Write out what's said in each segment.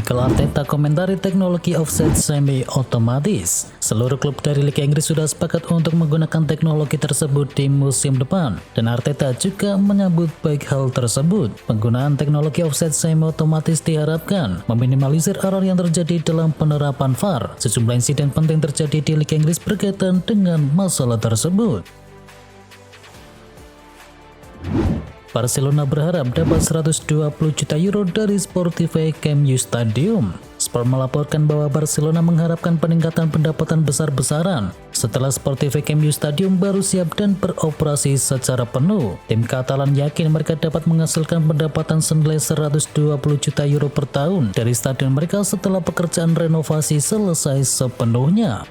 Mikel Arteta komentari teknologi offside semi-otomatis. Seluruh klub dari Liga Inggris sudah sepakat untuk menggunakan teknologi tersebut di musim depan, dan Arteta juga menyambut baik hal tersebut. Penggunaan teknologi offside semi-otomatis diharapkan meminimalisir error yang terjadi dalam penerapan VAR. Sejumlah insiden penting terjadi di Liga Inggris berkaitan dengan masalah tersebut. Barcelona berharap dapat 120 juta euro dari Spotify Camp Nou Stadium. Sport melaporkan bahwa Barcelona mengharapkan peningkatan pendapatan besar-besaran setelah Spotify Camp Nou Stadium baru siap dan beroperasi secara penuh. Tim Katalan yakin mereka dapat menghasilkan pendapatan senilai 120 juta euro per tahun dari stadion mereka setelah pekerjaan renovasi selesai sepenuhnya.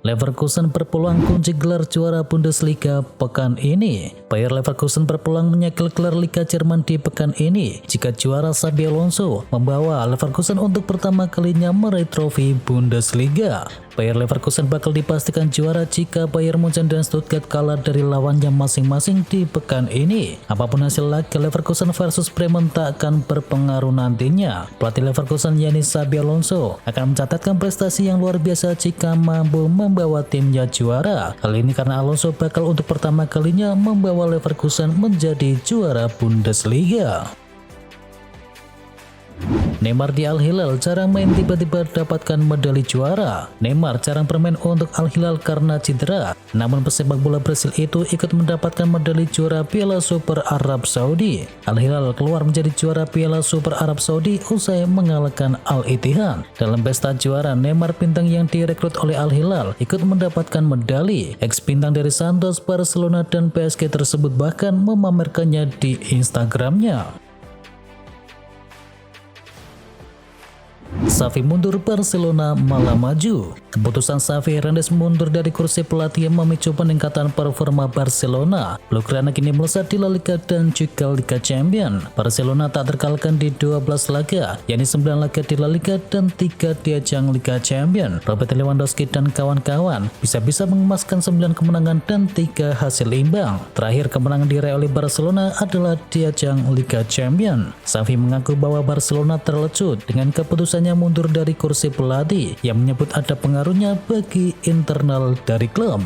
Leverkusen berpeluang kunci gelar juara Bundesliga pekan ini. Bayer Leverkusen berpeluang menyegel gelar Liga Jerman di pekan ini jika juara Xabi Alonso membawa Leverkusen untuk pertama kalinya meraih trofi Bundesliga. Bayer Leverkusen bakal dipastikan juara jika Bayern Munchen dan Stuttgart kalah dari lawannya masing-masing di pekan ini. Apapun hasil laga Leverkusen versus Bremen tak akan berpengaruh nantinya. Pelatih Leverkusen yakni Xabi Alonso akan mencatatkan prestasi yang luar biasa jika mampu membawa timnya juara. Hal ini karena Alonso bakal untuk pertama kalinya membawa Leverkusen menjadi juara Bundesliga. Neymar di Al Hilal jarang main, tiba-tiba dapatkan medali juara. Neymar jarang bermain untuk Al Hilal karena cedera. Namun pesepak bola Brasil itu ikut mendapatkan medali juara Piala Super Arab Saudi. Al Hilal keluar menjadi juara Piala Super Arab Saudi usai mengalahkan Al Ittihad. Dalam pesta juara, Neymar bintang yang direkrut oleh Al Hilal ikut mendapatkan medali. Ex-bintang dari Santos, Barcelona, dan PSG tersebut bahkan memamerkannya di Instagramnya. Xavi mundur, Barcelona malah maju. Keputusan Xavi Hernandez mundur dari kursi pelatih memicu peningkatan performa Barcelona. Blaugrana kini melesat di La Liga dan juga Liga Champions. Barcelona tak terkalahkan di 12 laga, yakni 9 laga di La Liga dan 3 di ajang Liga Champions. Robert Lewandowski dan kawan-kawan bisa-bisa mengemaskan 9 kemenangan dan 3 hasil imbang. Terakhir kemenangan diraih oleh Barcelona adalah di ajang Liga Champions. Xavi mengaku bahwa Barcelona terlecut dengan keputusannya mundur dari kursi pelatih yang menyebut ada pengaruhnya bagi internal dari klub.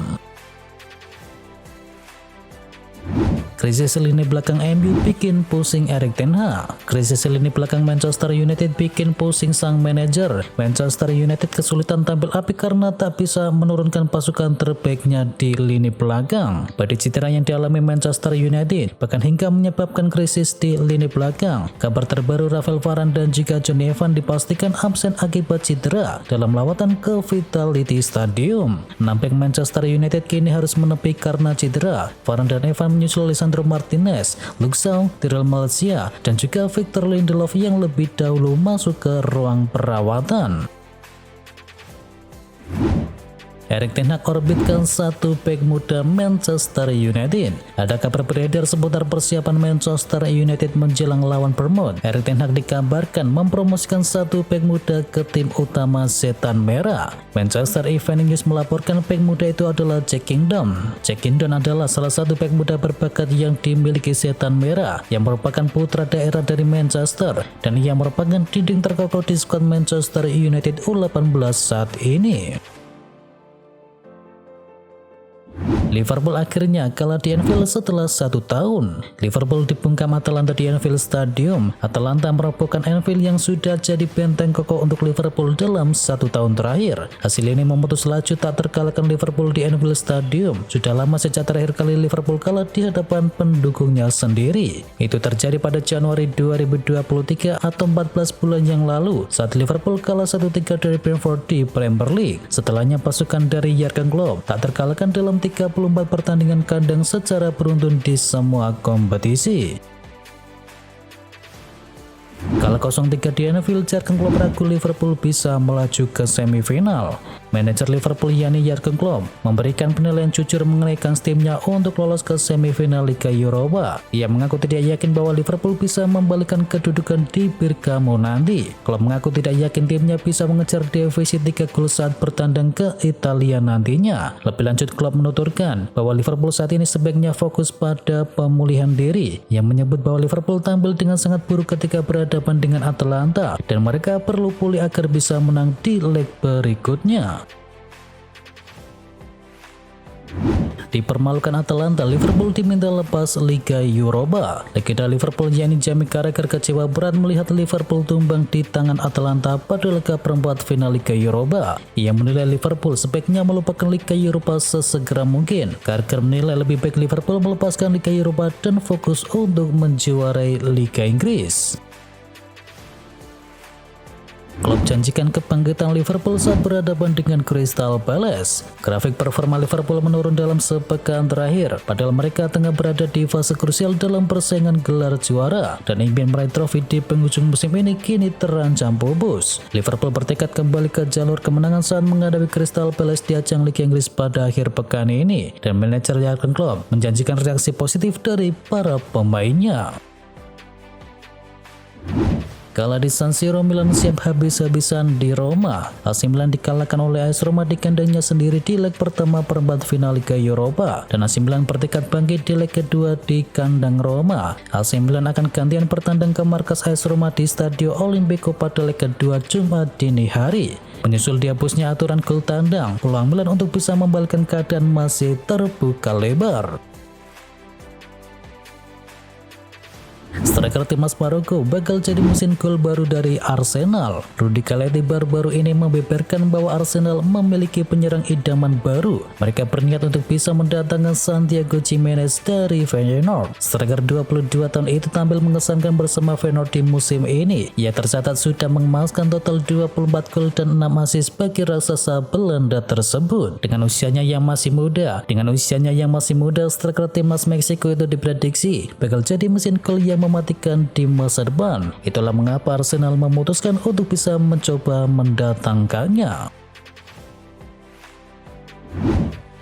Krisis lini belakang MU bikin pusing Erik ten Hag. Krisis lini belakang Manchester United bikin pusing sang manajer. Manchester United kesulitan tampil apik karena tak bisa menurunkan pasukan terbaiknya di lini belakang. Badai cedera yang dialami Manchester United bahkan hingga menyebabkan krisis di lini belakang. Kabar terbaru, Rafael Varane dan juga Jonny Evans dipastikan absen akibat cedera dalam lawatan ke Vitality Stadium. Nampik Manchester United kini harus menepi karena cedera. Varane dan Evans menyusul Lisandro Martinez, Luke Shaw, Tyrell Malacia, dan juga Victor Lindelof yang lebih dahulu masuk ke ruang perawatan. Erik ten Hag orbitkan satu bek muda Manchester United. Ada kabar beredar seputar persiapan Manchester United menjelang lawan Bournemouth. Erik ten Hag dikabarkan mempromosikan satu bek muda ke tim utama Setan Merah. Manchester Evening News melaporkan bek muda itu adalah Jack Kingdom. Jack Kingdom adalah salah satu bek muda berbakat yang dimiliki Setan Merah, yang merupakan putra daerah dari Manchester dan yang merupakan dinding terkokoh di skuad Manchester United U18 saat ini. Liverpool akhirnya kalah di Anfield setelah 1 tahun. Liverpool dibungkam Atalanta di Anfield Stadium. Atalanta merobohkan Anfield yang sudah jadi benteng kokoh untuk Liverpool dalam 1 tahun terakhir. Hasil ini memutus laju tak terkalahkan Liverpool di Anfield Stadium. Sudah lama sejak terakhir kali Liverpool kalah di hadapan pendukungnya sendiri. Itu terjadi pada Januari 2023 atau 14 bulan yang lalu saat Liverpool kalah 1-3 dari Brentford di Premier League. Setelahnya pasukan dari Jurgen Klopp tak terkalahkan dalam 34 pertandingan kandang secara beruntun di semua kompetisi. Kalah 0-3 di Anfield, Jurgen Klopp ragu Liverpool bisa melaju ke semifinal. Manajer Liverpool yakni Jurgen Klopp memberikan penilaian jujur mengenai kans timnya untuk lolos ke semifinal Liga Eropa. Ia mengaku tidak yakin bahwa Liverpool bisa membalikkan kedudukan di Bergamo nanti. Klopp mengaku tidak yakin timnya bisa mengejar defisit 3 gol saat bertandang ke Italia nantinya. Lebih lanjut, Klopp menuturkan bahwa Liverpool saat ini sebaiknya fokus pada pemulihan diri. Ia menyebut bahwa Liverpool tampil dengan sangat buruk ketika berhadapan dengan Atalanta dan mereka perlu pulih agar bisa menang di leg berikutnya. Dipermalukan Atalanta, Liverpool diminta lepas Liga Eropa. Legenda Liverpool yakni Jamie Carragher kecewa berat melihat Liverpool tumbang di tangan Atalanta pada laga perempat final Liga Eropa. Ia menilai Liverpool sebaiknya melupakan Liga Eropa sesegera mungkin. Carragher menilai lebih baik Liverpool melepaskan Liga Eropa dan fokus untuk menjuarai Liga Inggris. Klopp janjikan kebangkitan Liverpool saat berhadapan dengan Crystal Palace. Grafik performa Liverpool menurun dalam sepekan terakhir, padahal mereka tengah berada di fase krusial dalam persaingan gelar juara dan ingin meraih trofi di penghujung musim ini kini terancam pupus. Liverpool bertekad kembali ke jalur kemenangan saat menghadapi Crystal Palace di ajang Liga Inggris pada akhir pekan ini, dan manajer Jurgen Klopp menjanjikan reaksi positif dari para pemainnya. Kalah di San Siro, Milan siap habis-habisan di Roma. AC Milan dikalahkan oleh AS Roma di kandangnya sendiri di leg pertama perempat final Liga Eropa, dan AC Milan bertekad bangkit di leg kedua di kandang Roma. AC Milan akan gantian bertandang ke markas AS Roma di Stadio Olimpico pada leg kedua Jumat dini hari. Menyusul dihapusnya aturan gol tandang, peluang Milan untuk bisa membalikkan keadaan masih terbuka lebar. Striker timnas Maroko bakal jadi mesin gol baru dari Arsenal. Rudi Kaletti baru-baru ini membeberkan bahwa Arsenal memiliki penyerang idaman baru. Mereka berniat untuk bisa mendatangkan Santiago Gimenez dari Feyenoord. Striker 22 tahun itu tampil mengesankan bersama Feyenoord di musim ini. Ia tercatat sudah mengemaskan total 24 gol dan 6 assist bagi raksasa Belanda tersebut. Dengan usianya yang masih muda, striker timnas Meksiko itu diprediksi bakal jadi mesin gol yang mematikan di masa depan. Itulah mengapa Arsenal memutuskan untuk bisa mencoba mendatangkannya.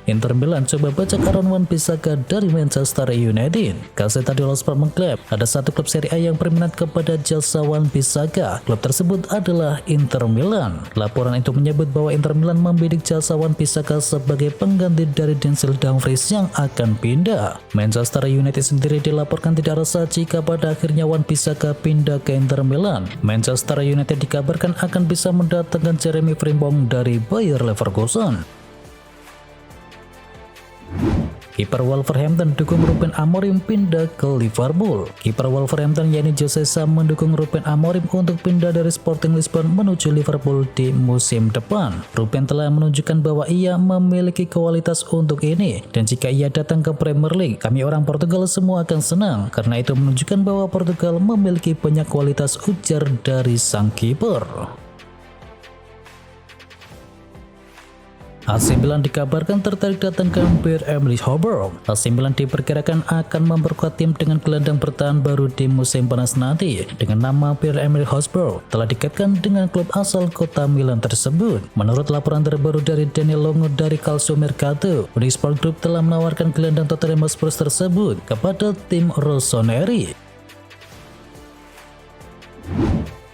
Inter Milan coba bajak Aaron Wan-Bissaka dari Manchester United. Gazzetta dello Sport mengklaim ada satu klub Serie A yang berminat kepada jasa Wan-Bissaka. Klub tersebut adalah Inter Milan. Laporan itu menyebut bahwa Inter Milan membidik jasa Wan-Bissaka sebagai pengganti dari Denzel Dumfries yang akan pindah. Manchester United sendiri dilaporkan tidak resah jika pada akhirnya Wan-Bissaka pindah ke Inter Milan. Manchester United dikabarkan akan bisa mendatangkan Jeremy Frimpong dari Bayer Leverkusen. Kiper Wolverhampton dukung Ruben Amorim pindah ke Liverpool. Kiper Wolverhampton yakni Jose Sam mendukung Ruben Amorim untuk pindah dari Sporting Lisbon menuju Liverpool di musim depan. Ruben telah menunjukkan bahwa ia memiliki kualitas untuk ini, dan jika ia datang ke Premier League, kami orang Portugal semua akan senang karena itu menunjukkan bahwa Portugal memiliki banyak kualitas, ujar dari sang kiper. AC Milan dikabarkan tertarik datangkan Pierre-Emerick Aubameyang. AC Milan diperkirakan akan memperkuat tim dengan gelandang bertahan baru di musim panas nanti. Dengan nama Pierre-Emerick Aubameyang telah dikaitkan dengan klub asal kota Milan tersebut. Menurut laporan terbaru dari Daniel Longo dari Calcio Mercato, Unisport Group telah menawarkan gelandang Tottenham Hotspur tersebut kepada tim rossoneri.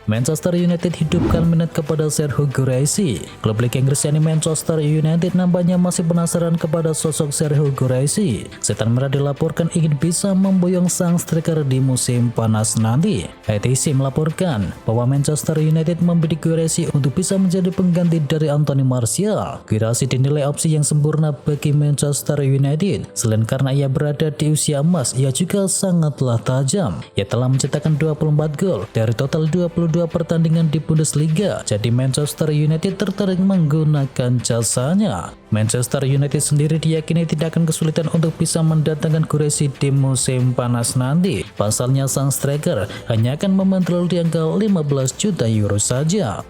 Manchester United hidupkan minat kepada Serhou Guirassy. Klub Liga Inggris yakni Manchester United nampaknya masih penasaran kepada sosok Serhou Guirassy. Setan Merah dilaporkan ingin bisa memboyong sang striker di musim panas nanti. ITC melaporkan bahwa Manchester United membidik Guirassy untuk bisa menjadi pengganti dari Anthony Martial. Guirassy dinilai opsi yang sempurna bagi Manchester United. Selain karena ia berada di usia emas, ia juga sangatlah tajam. Ia telah mencetakkan 24 gol dari total 22 pertandingan di Bundesliga. Jadi Manchester United tertarik menggunakan jasanya. Manchester United sendiri diyakini tidak akan kesulitan untuk bisa mendatangkan Guirassy di musim panas nanti. Pasalnya sang striker hanya akan memantul di angka 15 juta euro saja.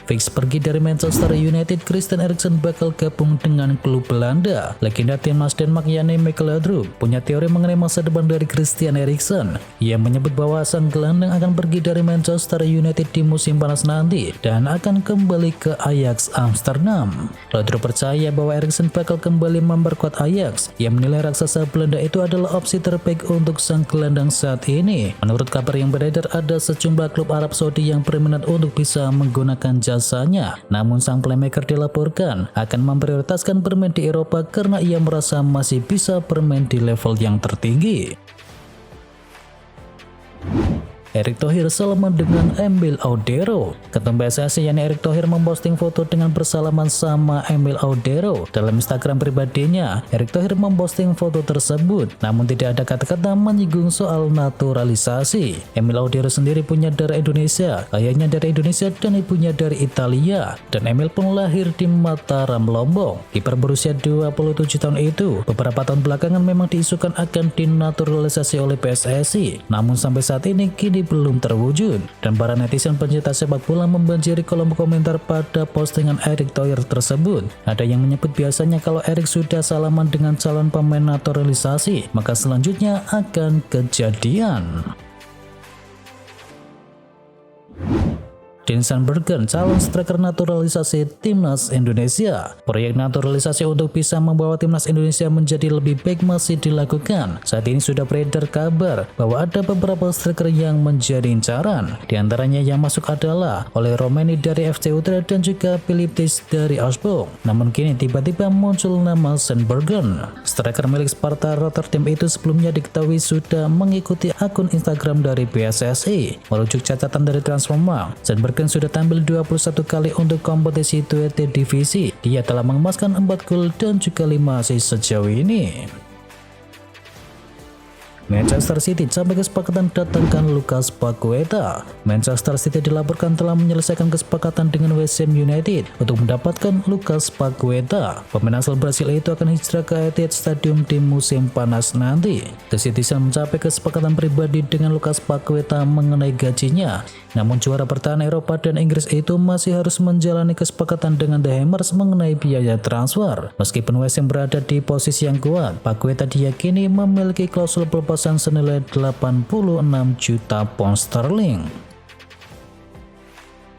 fix pergi dari Manchester United, Christian Eriksen bakal gabung dengan klub Belanda. Legenda timnas Denmark yakni Michael Laudrup punya teori mengenai masa depan dari Christian Eriksen. Ia menyebut bahwa sang gelandang akan pergi dari Manchester United di musim panas nanti dan akan kembali ke Ajax Amsterdam. Laudrup percaya bahwa Eriksen bakal kembali memperkuat Ajax. Ia menilai raksasa Belanda itu adalah opsi terbaik untuk sang gelandang saat ini. Menurut kabar yang beredar, ada sejumlah klub Arab Saudi yang berminat untuk bisa menggunakan jasanya. Namun sang playmaker dilaporkan akan memprioritaskan bermain di Eropa karena ia merasa masih bisa bermain di level yang tertinggi. Erick Thohir salaman dengan Emil Audero. Ketua PSSI yakni Erick Thohir memposting foto dengan bersalaman sama Emil Audero. Dalam Instagram pribadinya, Erick Thohir memposting foto tersebut, namun tidak ada kata-kata menyinggung soal naturalisasi. Emil Audero sendiri punya darah Indonesia, ayahnya dari Indonesia dan ibunya dari Italia, dan Emil pun lahir di Mataram, Lombok. Kiper berusia 27 tahun itu beberapa tahun belakangan memang diisukan akan dinaturalisasi oleh PSSI, namun sampai saat ini kini belum terwujud, dan para netizen pencinta sepak bola membanjiri kolom komentar pada postingan Erick Thohir tersebut. Ada yang menyebut biasanya kalau Erick sudah salaman dengan calon pemain naturalisasi, maka selanjutnya akan kejadian. Dennis Bergkamp, calon striker naturalisasi timnas Indonesia. Proyek naturalisasi untuk bisa membawa timnas Indonesia menjadi lebih baik masih dilakukan. Saat ini sudah beredar kabar bahwa ada beberapa striker yang menjadi incaran. Di antaranya yang masuk adalah oleh Romani dari FC Utrecht dan juga Philip Tis dari Augsburg. Namun kini tiba-tiba muncul nama Bergkamp. Striker milik Sparta Rotterdam itu sebelumnya diketahui sudah mengikuti akun Instagram dari PSSI. Merujuk catatan dari Transfermarkt, Bergkamp sudah tampil 21 kali untuk kompetisi TWT Divisi. Dia telah mengemaskan 4 gol dan juga 5 assist sejauh ini. Manchester City sampai kesepakatan datangkan Lucas Paqueta. Manchester City dilaporkan telah menyelesaikan kesepakatan dengan West Ham United untuk mendapatkan Lucas Paqueta. Pemain asal Brasil itu akan hijrah ke Etihad Stadium di musim panas nanti. The Citizen mencapai kesepakatan pribadi dengan Lucas Paqueta mengenai gajinya. Namun juara bertahan Eropa dan Inggris itu masih harus menjalani kesepakatan dengan The Hammers mengenai biaya transfer. Meskipun West Ham berada di posisi yang kuat, Paqueta diyakini memiliki klausul pelepasan senilai 86 juta pound sterling.